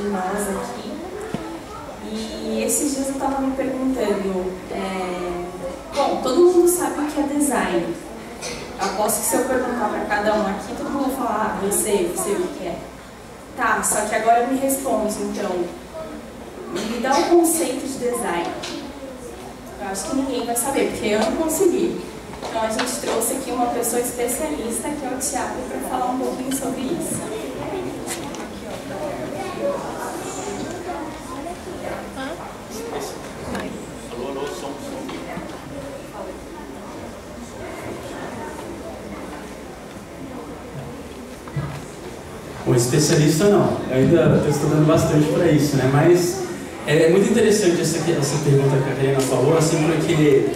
de nós aqui. E esses dias eu estava me perguntando, bom, todo mundo sabe o que é design. Aposto que se eu perguntar para cada um aqui, todo mundo vai falar, eu sei o que é. Tá, só que agora me responde, então, me dá um conceito de design. Eu acho que ninguém vai saber, porque eu não consegui. Então a gente trouxe aqui uma pessoa especialista, que é o Thiago, para falar um pouquinho sobre isso. Bom, especialista não, eu ainda estou estudando bastante para isso, né? Mas é muito interessante essa pergunta que a Karina falou, assim, porque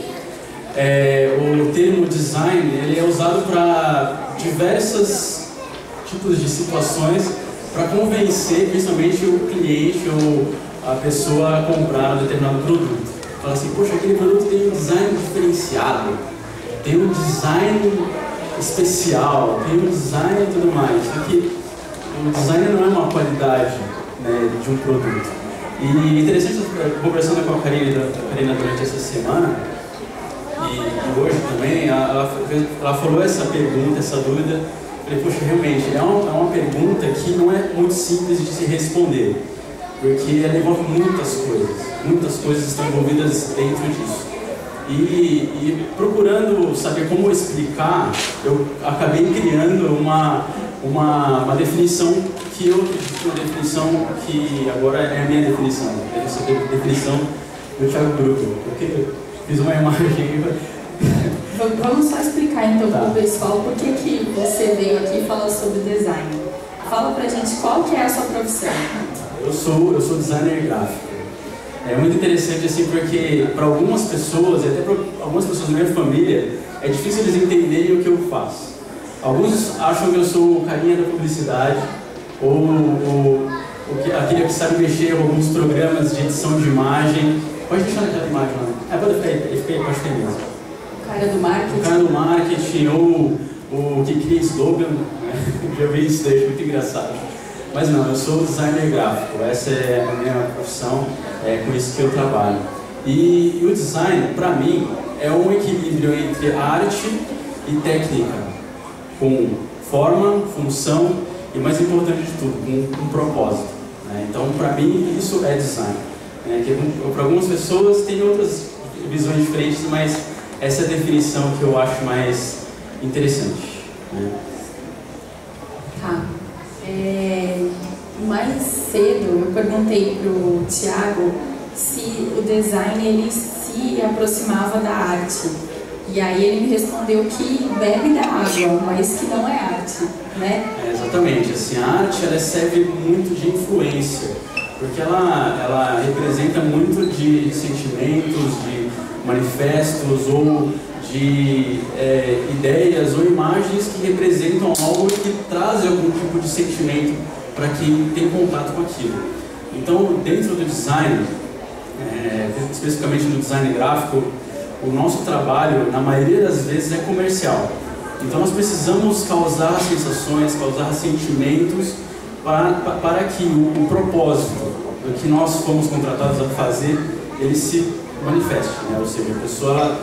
o termo design ele é usado para diversos tipos de situações para convencer principalmente o cliente ou a pessoa a comprar um determinado produto. Fala assim, poxa, aquele produto tem um design diferenciado, tem um design especial, tem um design e tudo mais. Aqui, o design não é uma qualidade, né, de um produto. E interessante, conversando com a Karina durante essa semana, e hoje também, ela falou essa pergunta, essa dúvida. Eu falei, poxa, realmente, é uma pergunta que não é muito simples de se responder, porque ela envolve muitas coisas estão envolvidas dentro disso. E procurando saber como explicar, eu acabei criando uma definição que eu acredito, uma definição que agora é a minha definição, essa definição do Thiago Grupo, porque eu fiz uma imagem. Vamos só explicar então para o pessoal por que você veio aqui falar sobre design. Fala pra gente qual que é a sua profissão. Eu sou designer gráfico. É muito interessante assim, porque para algumas pessoas, e até para algumas pessoas da minha família, é difícil eles entenderem o que eu faço. Alguns acham que eu sou o carinha da publicidade, ou aquele que sabe mexer com alguns programas de edição de imagem. Pode deixar naquela imagem lá. Pode ficar mesmo. O cara do marketing. O cara do marketing, ou o que cria slogan. Já vi isso daí, muito engraçado. Mas não, eu sou designer gráfico, essa é a minha profissão, é com isso que eu trabalho. E o design, para mim, é um equilíbrio entre arte e técnica, com forma, função e, mais importante de tudo, com um propósito, né? Então, para mim, isso é design, né? Para algumas pessoas tem outras visões diferentes, mas essa é a definição que eu acho mais interessante, né? Tá. Mais cedo eu perguntei para o Thiago se o design ele se aproximava da arte. E aí ele me respondeu que bebe da água, mas que não é arte, né? Exatamente, assim, a arte ela serve muito de influência, porque ela representa muito de sentimentos, de manifestos ou de ideias ou imagens que representam algo que trazem algum tipo de sentimento para quem tem contato com aquilo. Então, dentro do design, especificamente no design gráfico, o nosso trabalho, na maioria das vezes, é comercial. Então, nós precisamos causar sensações, causar sentimentos para que o propósito do que nós fomos contratados a fazer, ele se manifeste, né? Ou seja, a pessoa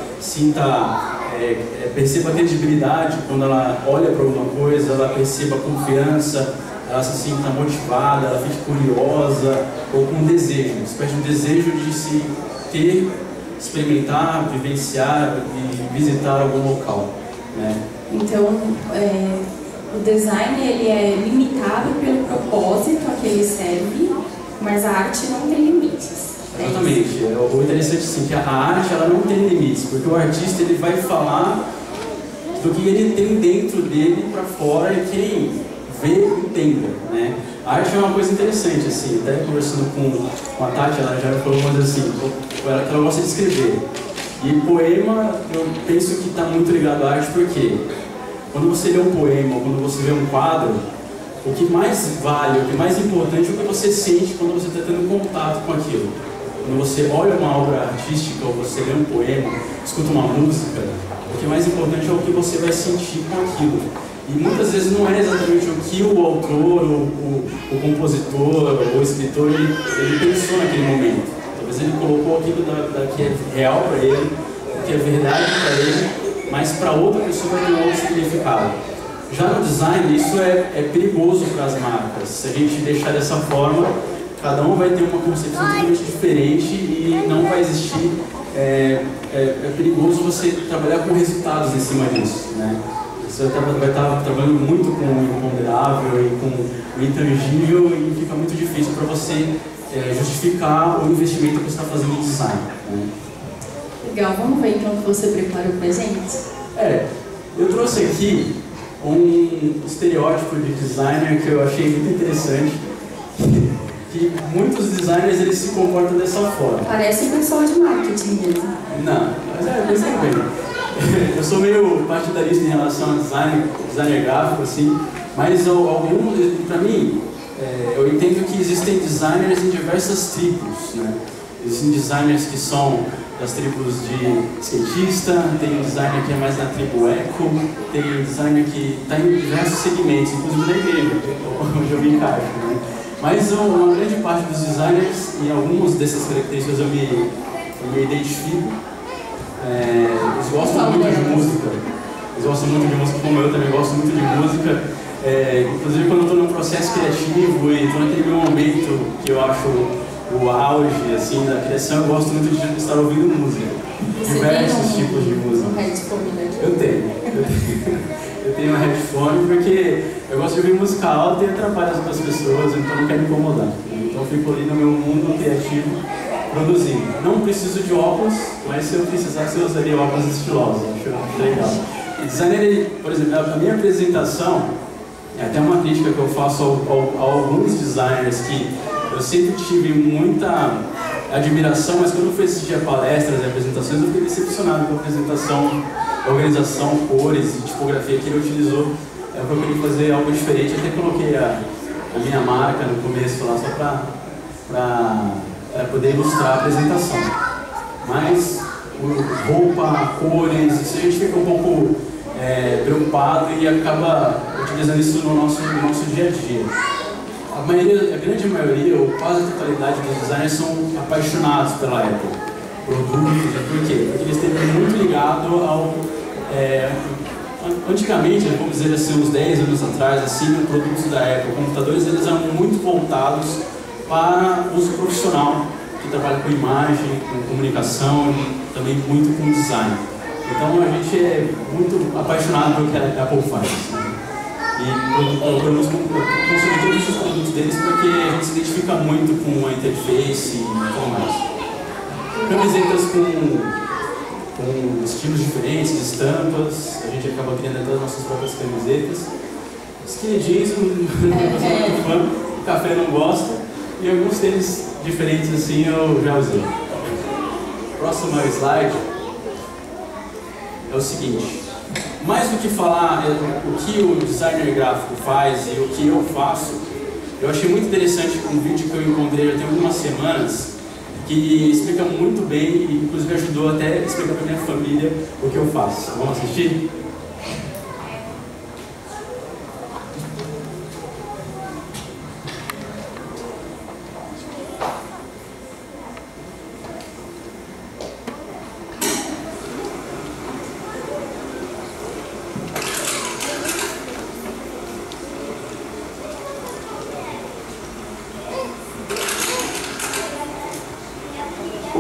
perceba a tangibilidade quando ela olha para alguma coisa, ela perceba a confiança, ela se sinta motivada, ela fique curiosa ou com um desejo, uma espécie de desejo de se ter, experimentar, vivenciar e visitar algum local, né? Então, o design ele é limitado pelo propósito a que ele serve, mas a arte não tem limites. Exatamente. O interessante é que a arte ela não tem limites, porque o artista ele vai falar do que ele tem dentro dele para fora e quem vê entenda, né? A arte é uma coisa interessante, assim, até conversando com a Tati, ela já falou uma coisa assim, que ela gosta de escrever. E poema, eu penso que está muito ligado à arte, porque quando você lê um poema, ou quando você vê um quadro, o que mais vale, o que mais importante é o que você sente quando você está tendo contato com aquilo. Quando você olha uma obra artística, ou você lê um poema, escuta uma música, o que mais importante é o que você vai sentir com aquilo. E muitas vezes não é exatamente o que o autor, o compositor, o escritor, ele pensou naquele momento. Talvez ele colocou aquilo que é real para ele, que é verdade para ele, mas para outra pessoa vai ter um outro significado. Já no design, isso é perigoso para as marcas. Se a gente deixar dessa forma, cada um vai ter uma concepção totalmente diferente e não vai existir. É perigoso você trabalhar com resultados em cima disso, né? Você vai estar trabalhando muito com o imponderável e com o intangível e fica muito difícil para você justificar o investimento que você está fazendo em design, né? Legal, vamos ver então o que você preparou pra gente? Eu trouxe aqui um estereótipo de designer que eu achei muito interessante, que muitos designers eles se comportam dessa forma. Parece um pessoal de marketing mesmo. Não, mas é bem. Eu sou meio partidarista em relação a designer gráfico, assim, mas para mim, eu entendo que existem designers em diversas tribos, né? Existem designers que são das tribos de skatista, tem um designer que é mais na tribo eco, tem um designer que está em diversos segmentos, inclusive da igreja, onde eu me encaixo, né? Mas uma grande parte dos designers, e algumas dessas características eu me identifico. Eles gostam muito de música. Eles gostam muito de música, como eu também gosto muito de música. Inclusive quando eu estou num processo criativo e estou naquele meu momento que eu acho o auge assim, da criação, eu gosto muito de estar ouvindo música. Diversos tipos de música. Eu tenho um headphone porque eu gosto de ouvir música alta e atrapalha as outras pessoas, então eu não quero me incomodar. Então eu fico ali no meu mundo criativo produzindo. Não preciso de óculos, mas se eu precisasse eu usaria óculos estilosos, acho legal. E designer, por exemplo, a minha apresentação, é até uma crítica que eu faço a alguns designers que eu sempre tive muita admiração, mas quando eu fui assistir a palestras e apresentações, eu fiquei decepcionado com a apresentação, organização, cores e tipografia que ele utilizou. Eu procurei fazer algo diferente, até coloquei a minha marca no começo lá, só para poder ilustrar a apresentação. Mas roupa, cores, isso a gente fica um pouco preocupado e acaba utilizando isso no nosso dia a dia. A grande maioria, ou quase a totalidade dos designers são apaixonados pela Apple. Produtos, por quê? Porque eles esteve muito ligado ao... antigamente, vamos dizer assim, uns 10 anos atrás, assim, os produtos da Apple, computadores, eles eram muito voltados para uso profissional, que trabalha com imagem, com comunicação e também muito com design. Então a gente é muito apaixonado pelo que a Apple faz, né? E procuramos consumir todos os produtos deles porque a gente se identifica muito com a interface e tudo mais. Camisetas com estilos diferentes, estampas, a gente acaba criando até as nossas próprias camisetas. Skinny jeans, não sou muito fã, o café não gosta, e alguns tênis diferentes assim eu já usei. Próximo slide é o seguinte. Mais do que falar o que o designer gráfico faz e o que eu faço, eu achei muito interessante um vídeo que eu encontrei já tem algumas semanas que explica muito bem e inclusive ajudou até a explicar para minha família o que eu faço. Vamos assistir?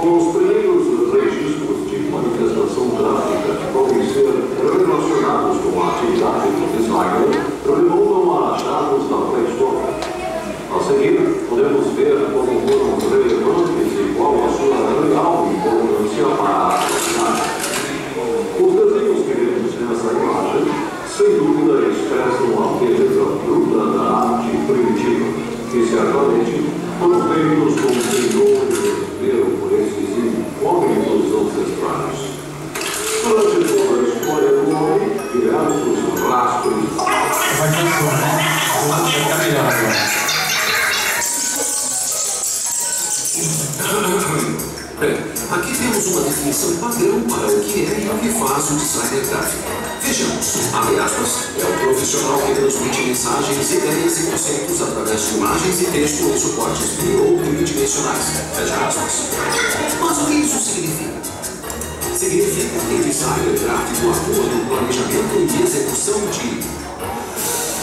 Os primeiros registros de manifestação gráfica podem ser relacionados com a atividade do designer remontam a achados da pré-história. A seguir, podemos ver como foram relevantes e qual a sua real importância para a atividade. Os desenhos que vemos nessa imagem, sem dúvida, expressam a beleza bruta da arte primitiva, que certamente foram feitos com senhores por esses incógnitos ancestrais. Durante toda a história do homem, diversos rastros. Vai funcionar, né? Vai ficar melhor agora. Aqui temos uma definição padrão para o que é e o que faz o designer gráfico. Vejamos, abre aspas, é um profissional que transmite mensagens, ideias e conceitos através de imagens e texto em suportes bi- ou tridimensionais. Fecha aspas. Mas o que isso significa? Significa que o designer gráfico atua no planejamento e execução de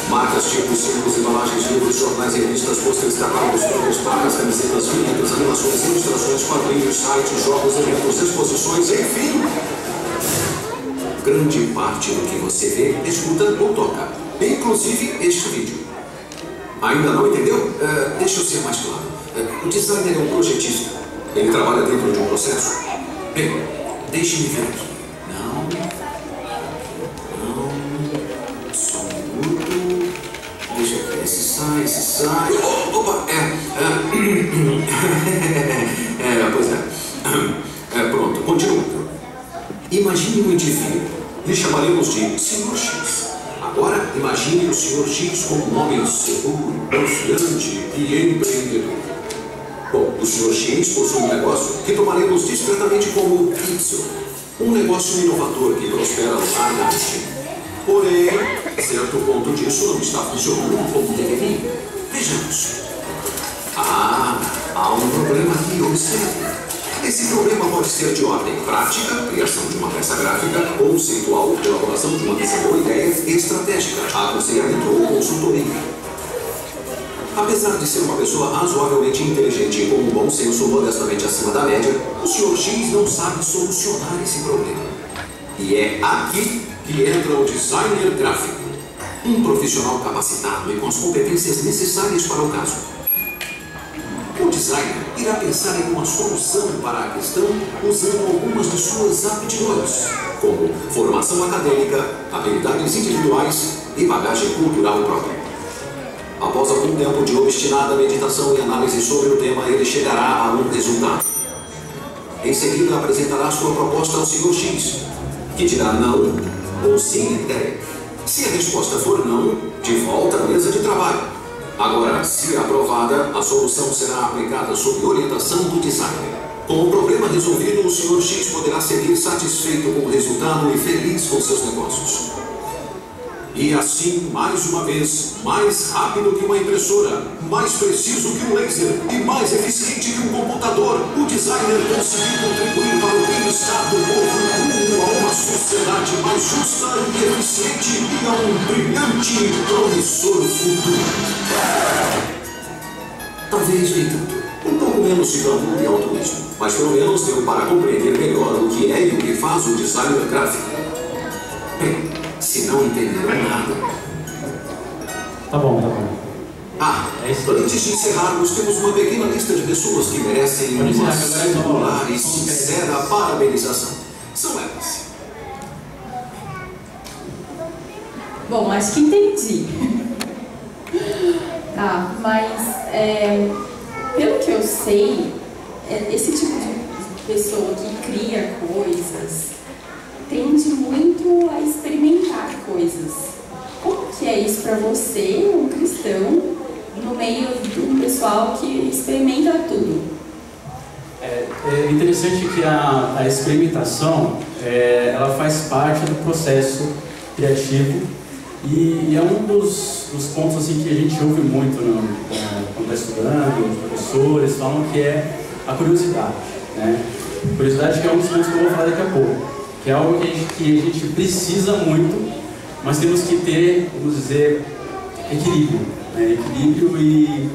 marcas, tipos, símbolos, embalagens, livros, jornais, revistas, pôsteres, catálogos, produtos, placas, camisetas, vinhetas, animações, ilustrações, quadrinhos, sites, jogos, eventos, exposições, enfim. Grande parte do que você vê, escuta ou toca, inclusive este vídeo. Ainda não entendeu? Deixa eu ser mais claro. O designer é um projetista. Ele trabalha dentro de um processo. Bem, deixe-me ver aqui. Só um minuto. Deixa eu ver. Esse sai. Opa! Pois é. Pronto, continuando. Imagine um indivíduo. Lhe chamaremos de Sr. X. Agora, imagine o Sr. X como um homem seguro, confiante e empreendedor. Bom, o Sr. X possui um negócio que tomaremos discretamente como Y. Um negócio inovador que prospera largamente. Porém, certo ponto disso não está funcionando como deveria. Vejamos. Há um problema aqui, observe. Esse problema pode ser de ordem prática, criação de uma peça gráfica, conceitual, elaboração de uma visão ou ideia, estratégica, aconselhamento ou consultoria. Apesar de ser uma pessoa razoavelmente inteligente e com um bom senso modestamente acima da média, o Sr. X não sabe solucionar esse problema. E é aqui que entra o designer gráfico, um profissional capacitado e com as competências necessárias para o caso. O designer irá pensar em uma solução para a questão usando algumas de suas aptidões, como formação acadêmica, habilidades individuais e bagagem cultural própria. Após algum tempo de obstinada meditação e análise sobre o tema, ele chegará a um resultado. Em seguida, apresentará sua proposta ao Sr. X, que dirá não ou sim ideia. Se a resposta for não, de volta à mesa de trabalho. Agora, se aprovada, a solução será aplicada sob orientação do designer. Com o problema resolvido, o Sr. X poderá seguir satisfeito com o resultado e feliz com seus negócios. E assim, mais uma vez, mais rápido que uma impressora, mais preciso que um laser e mais eficiente que um computador, o designer conseguiu contribuir para o bem-estar do povo rumo a uma sociedade mais justa e eficiente e a um brilhante e promissor futuro. Talvez nem tanto, um pouco menos de glamour e altruísmo, mas pelo menos deu para compreender melhor o que é e o que faz o designer gráfico. Bem, se não entenderam nada. Tá bom. Antes de encerrarmos, temos uma pequena lista de pessoas que merecem uma singular e sincera parabenização. São elas. Bom, acho que entendi. Tá, mas pelo que eu sei, esse tipo de pessoa que cria coisas tende muito a experimentar coisas. Como que é isso para você, um cristão, no meio de um pessoal que experimenta tudo? É interessante que a experimentação, ela faz parte do processo criativo e é um dos pontos assim, que a gente ouve muito quando está estudando, os professores falam que é a curiosidade, né? Curiosidade que é um dos pontos que eu vou falar daqui a pouco. Que é algo que a gente precisa muito, mas temos que ter, vamos dizer, equilíbrio. Né? Equilíbrio e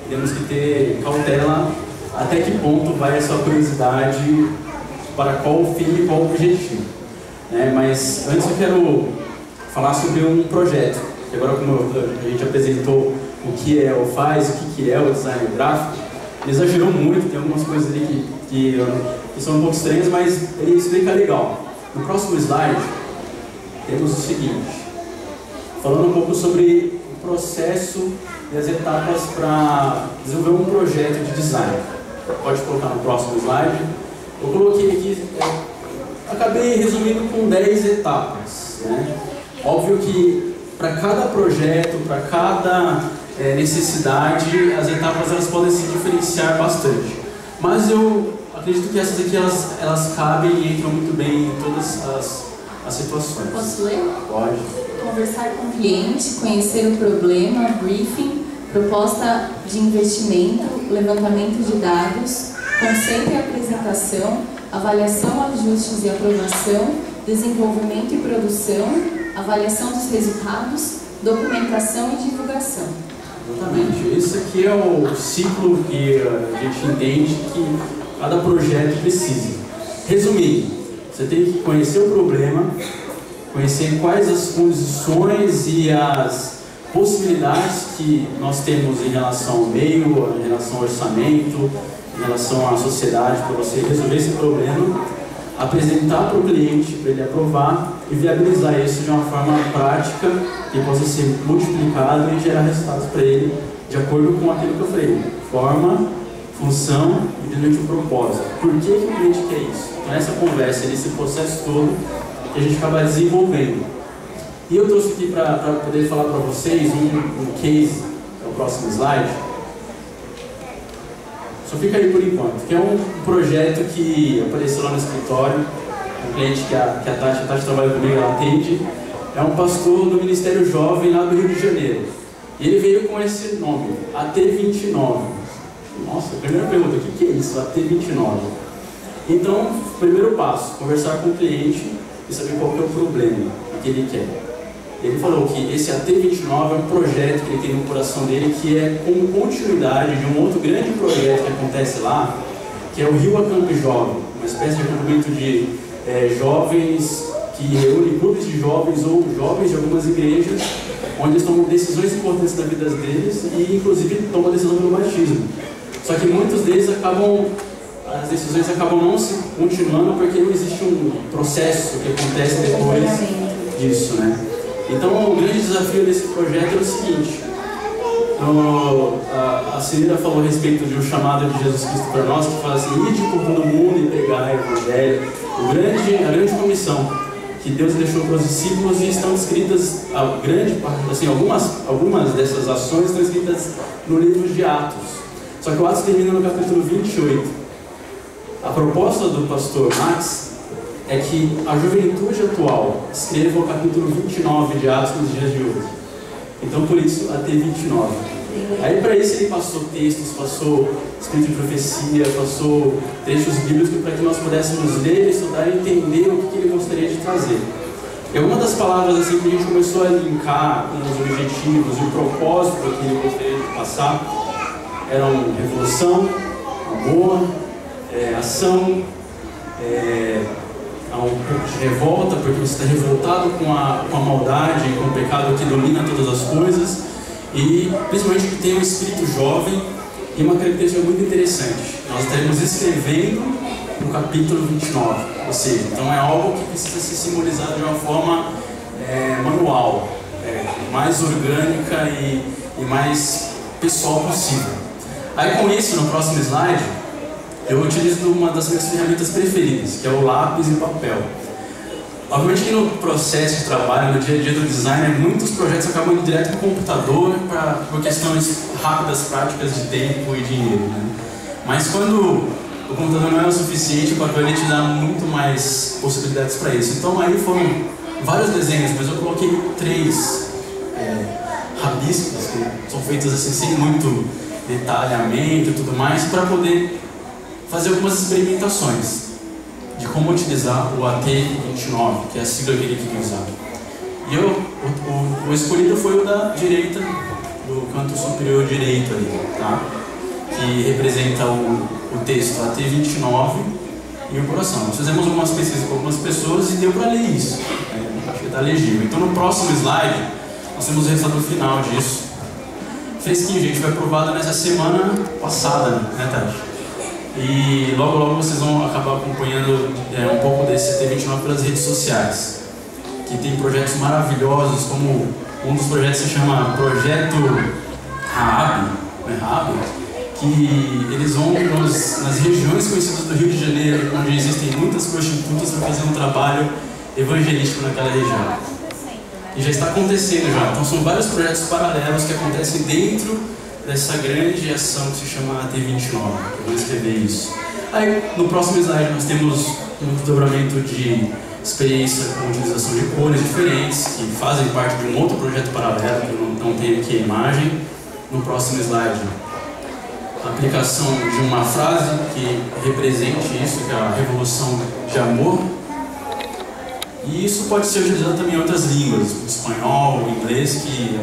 temos que ter cautela até que ponto vai essa curiosidade, para qual fim e qual objetivo. Né? Mas antes eu quero falar sobre um projeto, que agora como a gente apresentou o que é ou faz, o que é o design gráfico, ele exagerou muito, tem algumas coisas ali que são um pouco estranhas, mas ele explica legal. No próximo slide, temos o seguinte, falando um pouco sobre o processo e as etapas para desenvolver um projeto de design. Pode colocar no próximo slide. Eu coloquei aqui, acabei resumindo com 10 etapas. Né? Óbvio que para cada projeto, para cada necessidade, as etapas elas podem se diferenciar bastante. Mas eu acredito que essas aqui elas cabem e entram muito bem em todas as situações. Posso ler? Pode. Conversar com o cliente, conhecer o problema, briefing, proposta de investimento, levantamento de dados, conceito e apresentação, avaliação, ajustes e aprovação, desenvolvimento e produção, avaliação dos resultados, documentação e divulgação. Exatamente. Esse aqui é o ciclo que a gente entende que cada projeto precisa. Resumindo, você tem que conhecer o problema, conhecer quais as condições e as possibilidades que nós temos em relação ao meio, em relação ao orçamento, em relação à sociedade, para você resolver esse problema, apresentar para o cliente, para ele aprovar e viabilizar isso de uma forma prática que possa ser multiplicado e gerar resultados para ele de acordo com aquilo que eu falei: forma, função e principalmente o propósito. Por que o cliente quer isso? Então, nessa conversa, nesse processo todo que a gente acaba desenvolvendo. E eu trouxe aqui para poder falar para vocês um case, é o próximo slide. Só fica aí por enquanto, que é um projeto que apareceu lá no escritório, um cliente que a Tati trabalha comigo, ela atende, é um pastor do Ministério Jovem lá do Rio de Janeiro. E ele veio com esse nome, AT29. Nossa, primeira pergunta, o que é isso, AT29? Então, primeiro passo, conversar com o cliente e saber qual que é o problema que ele quer. Ele falou que esse AT29 é um projeto que ele tem no coração dele, que é como continuidade de um outro grande projeto que acontece lá, que é o Rio Acamp Jovem, uma espécie de acampamento de jovens que reúne grupos de jovens ou jovens de algumas igrejas, onde eles tomam decisões importantes da vida deles e inclusive tomam a decisão pelo batismo. Só que muitos deles as decisões acabam não se continuando porque não existe um processo que acontece depois disso, né? Então, o grande desafio desse projeto é o seguinte: a Celina falou a respeito de um chamado de Jesus Cristo para nós, que fala assim: ide por todo mundo e pregai o Evangelho. A grande comissão que Deus deixou para os discípulos, e estão escritas, a grande parte, assim, algumas dessas ações estão escritas no livro de Atos. Só que o Atos termina no capítulo 28. A proposta do pastor Max é que a juventude atual escreva o capítulo 29 de Atos nos dias de hoje. Então, por isso, até 29. Aí, para isso, ele passou textos, passou escrito de profecia, passou trechos bíblicos para que nós pudéssemos ler, estudar e entender o que ele gostaria de trazer. E algumas das palavras assim, que a gente começou a linkar com os objetivos e o propósito que ele gostaria de passar eram revolução, amor, ação, há um pouco de revolta, porque você está revoltado com a maldade, com o pecado que domina todas as coisas, e principalmente que tem um espírito jovem e uma característica muito interessante: nós estaremos escrevendo no capítulo 29, ou seja, então é algo que precisa ser simbolizado de uma forma manual, mais orgânica e mais pessoal possível. Aí, com isso, no próximo slide, eu utilizo uma das minhas ferramentas preferidas, que é o lápis e papel. Obviamente que no processo de trabalho, no dia a dia do designer, muitos projetos acabam indo direto para o computador por questões rápidas, práticas de tempo e dinheiro, né? Mas quando o computador não é o suficiente, o papel ele te dá muito mais possibilidades para isso. Então aí foram vários desenhos, mas eu coloquei 3 rabiscos que são feitos assim sem muito detalhamento e tudo mais, para poder fazer algumas experimentações de como utilizar o AT29, que é a sigla que ele queria usar. E o escolhido foi o da direita, do canto superior direito ali, tá? Que representa o texto AT29 e o coração. Nós fizemos algumas pesquisas com algumas pessoas e deu para ler isso. Acho que está legível. Então, no próximo slide, nós temos o resultado final disso. Fresquinho, gente, foi aprovado nessa semana passada, né, Tati? E logo logo vocês vão acabar acompanhando um pouco desse AT29 pelas redes sociais, que tem projetos maravilhosos, como um dos projetos se chama Projeto Raab, que eles vão nas regiões conhecidas do Rio de Janeiro, onde existem muitas prostitutas, para fazer um trabalho evangelístico naquela região. E já está acontecendo já, então são vários projetos paralelos que acontecem dentro dessa grande ação que se chama AT29. Eu vou escrever isso. Aí, no próximo slide, nós temos um desdobramento de experiência com utilização de cores diferentes, que fazem parte de um outro projeto paralelo, que não tem aqui a imagem. No próximo slide, a aplicação de uma frase que represente isso, que é a revolução de amor. E isso pode ser utilizado também em outras línguas, o espanhol, o inglês, que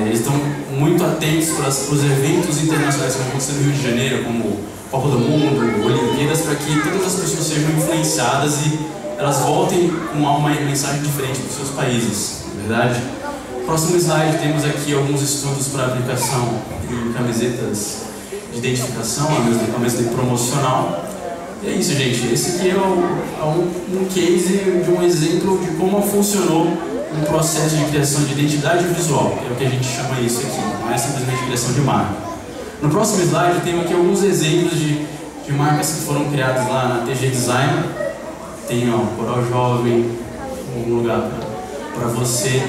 eles estão muito atentos para os eventos internacionais que vão acontecer no Rio de Janeiro, como Copa do Mundo, Olimpíadas, para que todas as pessoas sejam influenciadas e elas voltem com uma mensagem diferente dos seus países, não é verdade? Próximo slide, temos aqui alguns estudos para aplicação em camisetas de identificação, ao mesmo tempo promocional. E é isso, gente. Esse aqui é um case de um exemplo de como funcionou um processo de criação de identidade visual, que é o que a gente chama isso aqui, não é simplesmente criação de marca. No próximo slide, tem aqui alguns exemplos de marcas que foram criadas lá na TG Design. Tem Coral Jovem, um lugar para você.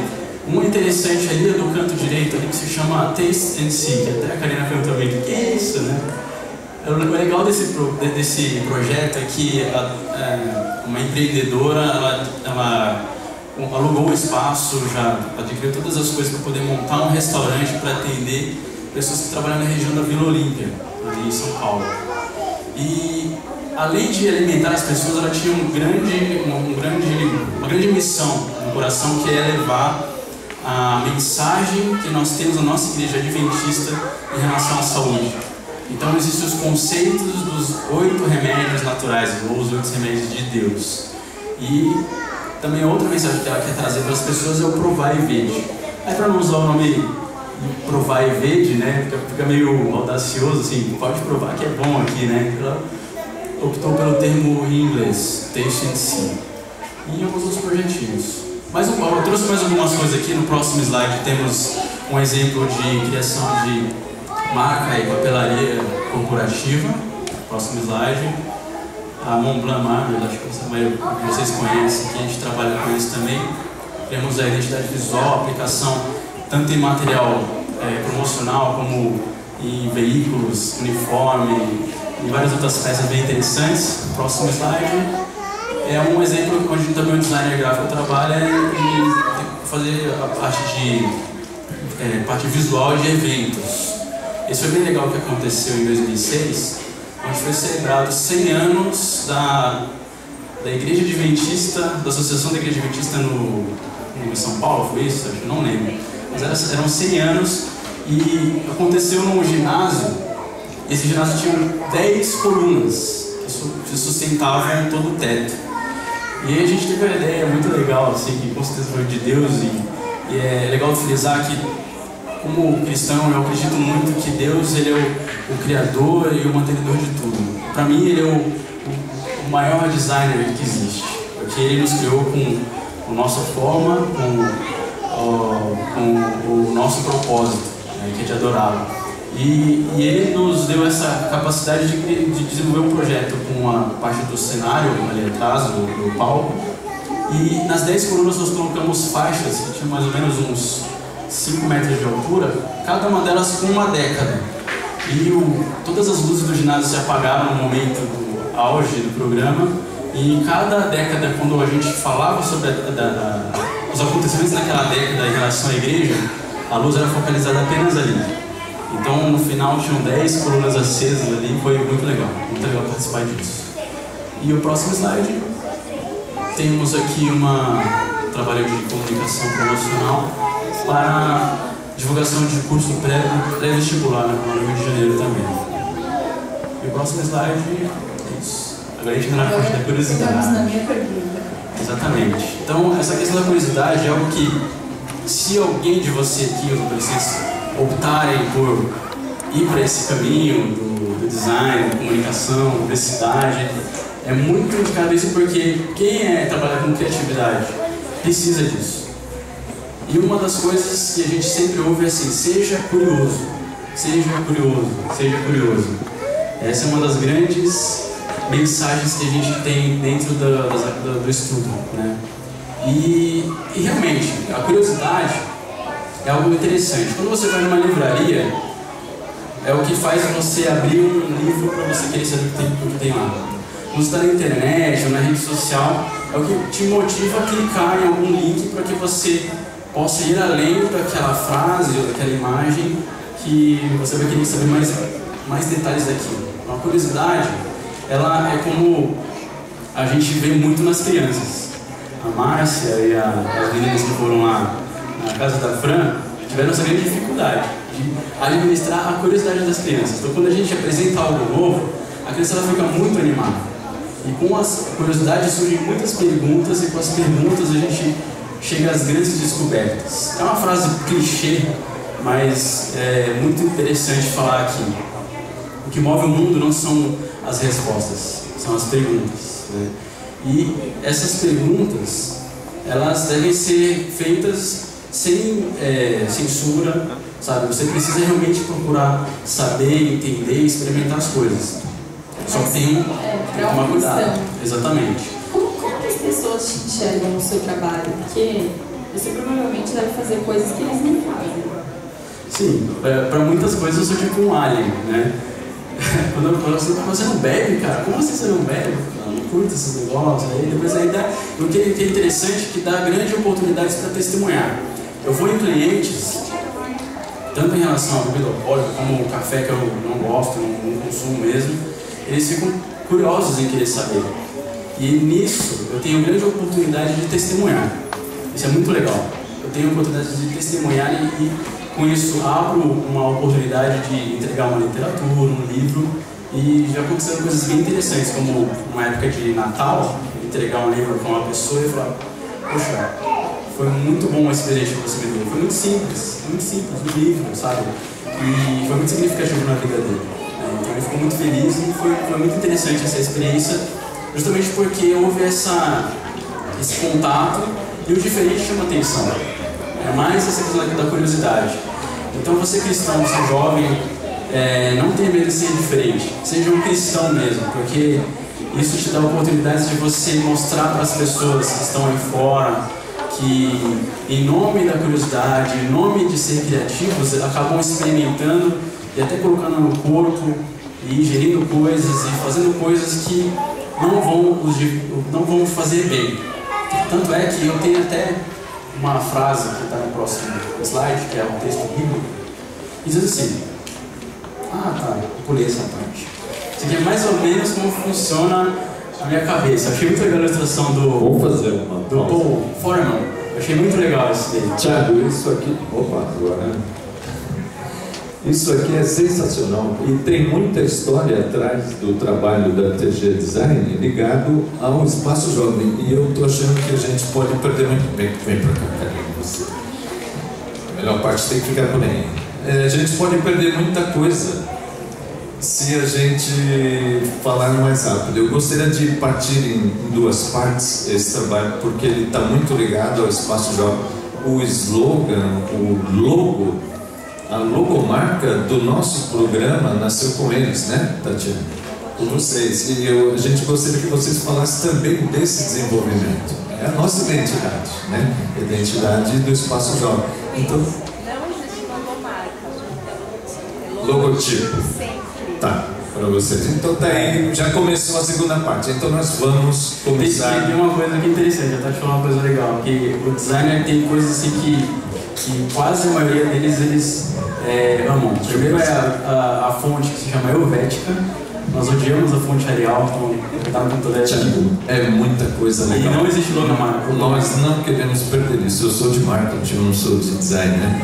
Um interessante ali do canto direito ali que se chama Taste and See, que até a Karina perguntou também, o que é isso, né? O legal desse projeto é que uma empreendedora, ela alugou o espaço, já adquiriu todas as coisas para poder montar um restaurante para atender pessoas que trabalham na região da Vila Olímpia, ali em São Paulo. E além de alimentar as pessoas, ela tinha uma grande missão no coração, que é levar a mensagem que nós temos na nossa igreja adventista em relação à saúde. Então existem os conceitos dos 8 remédios naturais, ou os 8 remédios de Deus. E também outra mensagem que ela quer trazer para as pessoas é o provar e vede. Aí, para não usar o nome provar e vede, né, fica meio audacioso, assim, pode provar que é bom aqui, né? Ela optou pelo termo em inglês, taste and see. E alguns outros projetinhos. Eu trouxe mais algumas coisas aqui. No próximo slide temos um exemplo de criação de marca e papelaria corporativa. Próximo slide. A Montblanc Marble, acho que vocês conhecem, que a gente trabalha com isso também. Temos a identidade visual, a aplicação tanto em material promocional como em veículos, uniforme e várias outras peças bem interessantes. Próximo slide. É um exemplo onde também o designer gráfico trabalha em fazer a parte visual de eventos. Esse foi bem legal que aconteceu em 2006, onde foi celebrado 100 anos da Igreja Adventista, da Associação da Igreja Adventista no São Paulo, foi isso? Acho que não lembro. Mas eram 100 anos e aconteceu num ginásio. Esse ginásio tinha 10 colunas que sustentavam todo o teto. E aí a gente teve uma ideia muito legal, assim, que com certeza foi de Deus, e é legal frisar que, como cristão, eu acredito muito que Deus, ele é o criador e o mantenedor de tudo. Para mim, ele é o maior designer que existe, porque ele nos criou com a nossa forma, com o nosso propósito, né, que é de adorá-lo. E ele nos deu essa capacidade de desenvolver um projeto com a parte do cenário ali atrás, do palco. E nas 10 colunas nós colocamos faixas que tinham mais ou menos uns 5 metros de altura, cada uma delas com uma década. E todas as luzes do ginásio se apagaram no momento do auge do programa. E em cada década, quando a gente falava sobre os acontecimentos naquela década em relação à igreja, a luz era focalizada apenas ali. Então, no final, tinham 10 colunas acesas ali, foi muito legal participar disso. E o próximo slide, temos aqui um trabalho de comunicação promocional para divulgação de curso pré-vestibular no Rio de Janeiro também. E o próximo slide, é isso. Agora a gente entra na parte da curiosidade. Estamos na minha pergunta. Exatamente. Então, essa questão da curiosidade é algo que, se alguém de você aqui, ou vocês optarem por ir para esse caminho do design, da comunicação, publicidade, é muito indicado isso, porque quem trabalha com criatividade precisa disso. E uma das coisas que a gente sempre ouve é assim: seja curioso, seja curioso, seja curioso. Essa é uma das grandes mensagens que a gente tem dentro do estudo, né? E realmente, a curiosidade é algo interessante. Quando você vai numa livraria, é o que faz você abrir um livro para você querer saber o que tem lá. Quando você está na internet ou na rede social, é o que te motiva a clicar em algum link para que você possa ir além daquela frase ou daquela imagem que você vai querer saber mais detalhes daquilo. Uma curiosidade, ela é como a gente vê muito nas crianças. A Márcia e as meninas que foram lá na casa da Fran tiveram essa grande dificuldade de administrar a curiosidade das crianças. Então, quando a gente apresenta algo novo, a criança ela fica muito animada. E com as curiosidades surgem muitas perguntas, e com as perguntas a gente chega às grandes descobertas. É uma frase clichê, mas é muito interessante falar aqui. O que move o mundo não são as respostas, são as perguntas, né? E essas perguntas, elas devem ser feitas sem censura, sabe? Você precisa realmente procurar saber, entender e experimentar as coisas. Só que tem que tomar cuidado. Exatamente. Como que as pessoas te enxergam no seu trabalho? Porque você provavelmente deve fazer coisas que eles não fazem. Sim, para muitas coisas eu sou tipo um alien, né? Quando você não bebe, cara, como assim você não bebe? Eu não curto esses negócios. Aí depois o que é interessante é que dá grandes oportunidades para testemunhar. Eu vou em clientes, tanto em relação à bebida alcoólica como o café que eu não gosto, não consumo mesmo, eles ficam curiosos em querer saber. E nisso eu tenho grande oportunidade de testemunhar. Isso é muito legal. Eu tenho a oportunidade de testemunhar e com isso abro uma oportunidade de entregar uma literatura, um livro, e já aconteceram coisas bem interessantes, como uma época de Natal, entregar um livro para uma pessoa e falar: poxa, foi muito bom esse presente que você me deu. Foi muito simples, um livro, sabe? E foi muito significativo na vida dele. Então ele ficou muito feliz e foi muito interessante essa experiência, justamente porque houve esse contato e o diferente chama atenção. É mais essa questão da curiosidade. Então você cristão, você jovem, não tenha medo de ser diferente. Seja um cristão mesmo, porque isso te dá oportunidades de você mostrar para as pessoas que estão aí fora que, em nome da curiosidade, em nome de ser criativos, acabam experimentando e até colocando no corpo e ingerindo coisas e fazendo coisas que não vão fazer bem. Tanto é que eu tenho até uma frase que está no próximo slide, que é um texto bíblico, e diz assim: eu pulei essa parte. Isso aqui é mais ou menos como funciona a minha cabeça. Eu achei muito legal a ilustração Vamos fazer uma do Paul Foreman. Eu achei muito legal esse dele. Tiago, isso aqui... Opa, agora... Isso aqui é sensacional e tem muita história atrás do trabalho da TG Design ligado ao espaço jovem. E eu estou achando que a gente pode perder muito bem. Vem para cá, Carlinhos, você. A melhor parte tem que ficar por aí. A gente pode perder muita coisa se a gente falar mais rápido. Eu gostaria de partir em duas partes esse trabalho, porque ele está muito ligado ao espaço jovem. O slogan, o logo, a logomarca do nosso programa nasceu com eles, né, Tatiana? Com vocês. E a gente gostaria que vocês falassem também desse desenvolvimento. É a nossa identidade, né? A identidade do espaço jovem. Então, não existe logomarca, logotipo. Sempre. Tá, para vocês. Então tá aí, já começou a segunda parte. Então nós vamos começar. Tem uma coisa aqui interessante, eu estou falando uma coisa legal, que o designer tem coisas assim que quase a maioria deles amam. Primeiro é a fonte que se chama Helvética. Nós odiamos a fonte Arial, então tá com toda essa. É muita coisa legal. E não existe logomarca. Nós não queremos perder isso. Eu sou de marketing, eu não sou de design, né?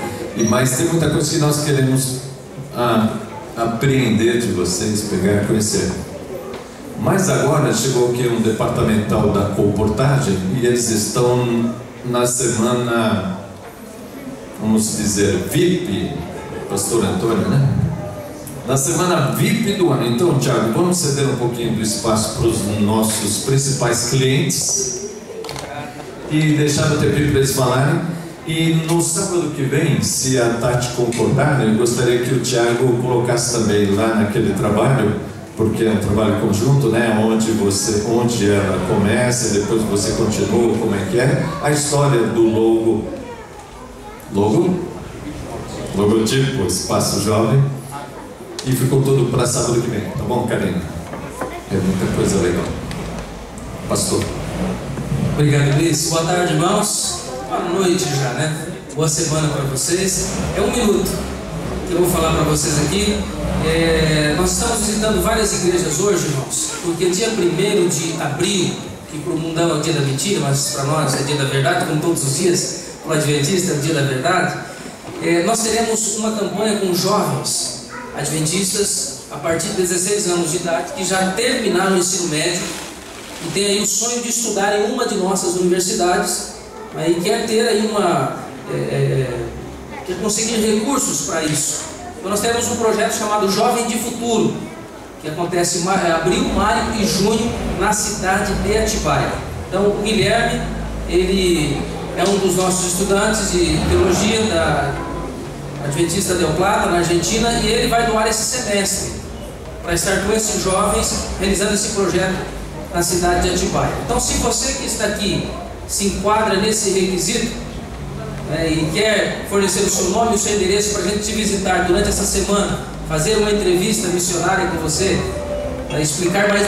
Mas tem muita coisa que nós queremos apreender de vocês, pegar e conhecer. Mas agora chegou aqui um departamental da comportagem e eles estão na semana, vamos dizer, VIP, Pastor Antônio, né? Na semana VIP do ano. Então, Tiago, vamos ceder um pouquinho do espaço para os nossos principais clientes e deixar o tempo para eles falarem. E no sábado que vem, se a Tati concordar, eu gostaria que o Tiago colocasse também lá naquele trabalho, porque é um trabalho conjunto, né? Onde ela começa e depois você continua, como é que é a história do logotipo, Espaço Jovem, e ficou tudo para sábado que vem, tá bom, Karina? É muita coisa legal. Pastor. Obrigado, Luiz. Boa tarde, irmãos. Boa noite já, né? Boa semana para vocês. É 1 minuto que eu vou falar para vocês aqui. Nós estamos visitando várias igrejas hoje, irmãos, porque dia 1º de abril, que para o mundão é o dia da mentira, mas para nós é dia da verdade, como todos os dias, para o adventista é o dia da verdade. Nós teremos uma campanha com jovens adventistas a partir de 16 anos de idade que já terminaram o ensino médio e tem aí o sonho de estudar em uma de nossas universidades, e quer ter aí quer conseguir recursos para isso. Então nós temos um projeto chamado Jovem de Futuro, que acontece em abril, maio e junho na cidade de Atibaia. Então o Guilherme, ele é um dos nossos estudantes de teologia da Adventista Del Plata, na Argentina, e ele vai doar esse semestre para estar com esses jovens realizando esse projeto na cidade de Atibaia. Então, se você que está aqui se enquadra nesse requisito e quer fornecer o seu nome e o seu endereço para a gente te visitar durante essa semana, fazer uma entrevista missionária com você, para explicar mais